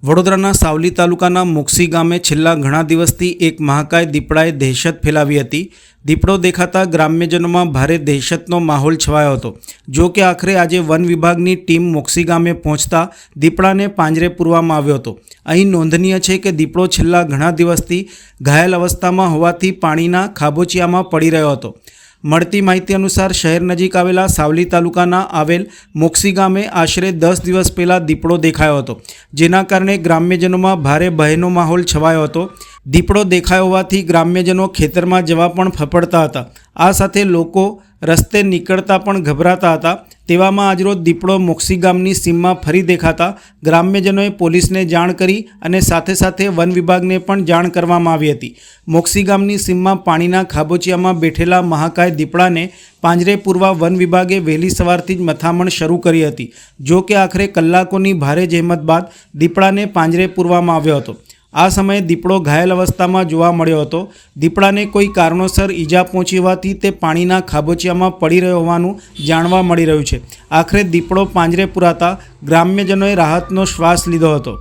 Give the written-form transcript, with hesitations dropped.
વડોદરાના સાવલી તાલુકાના મોક્ષી ગામે છેલ્લા ઘણા દિવસથી એક મહાકાય દીપડાએ દહેશત ફેલાવી હતી। દીપડો દેખાતા ગ્રામ્યજનોમાં ભારે દહેશતનો માહોલ છવાયો હતો। જો કે આખરે આજે વન વિભાગની ટીમ મોક્ષી ગામે પહોંચતા દીપડાને પાંજરે પૂરવામાં આવ્યો હતો। અહીં નોંધનીય છે કે દીપડો છેલ્લા ઘણા દિવસથી ઘાયલ અવસ્થામાં હોવાથી પાણીના ખાબોચિયામાં પડી રહ્યો હતો। મળતી માહિતી અનુસાર શહેર નજીક આવેલા સાવલી તાલુકાના આવેલ મોક્ષી ગામે આશરે 10 દિવસ પહેલાં દીપડો દેખાયો હતો, જેના કારણે ગ્રામ્યજનોમાં ભારે ભયનો માહોલ છવાયો હતો। દીપડો દેખાયો હોવાથી ગ્રામ્યજનો ખેતરમાં જવા પણ ફફડતા હતા। આ સાથે લોકો રસ્તે નીકળતા પણ ગભરાતા હતા। તેવામાં આજરોજ દીપડો મોક્ષી ગામની સીમમાં ફરી દેખાતા ગ્રામ્યજનોએ પોલીસને જાણ કરી અને સાથે સાથે વન વિભાગને પણ જાણ કરવામાં આવી હતી। મોક્ષી ગામની સીમમાં પાણીના ખાબોચિયામાં બેઠેલા મહાકાય દીપડાને પાંજરે પૂરવા વન વિભાગે વહેલી સવારથી જ મથામણ શરૂ કરી હતી। જો કે આખરે કલાકોની ભારે જહેમત બાદ દીપડાને પાંજરે પૂરવામાં આવ્યો હતો। આ સમયે દીપડો ઘાયલ અવસ્થામાં જોવા મળ્યો હતો। દીપડાને કોઈ કારણોસર ઈજા પહોંચી હોવાથી તે પાણીના ખાબોચિયામાં પડી રહ્યો હોવાનું જાણવા મળી રહ્યું છે। આખરે દીપડો પાંજરે પૂરાતા ગ્રામ્યજનોએ રાહતનો શ્વાસ લીધો હતો।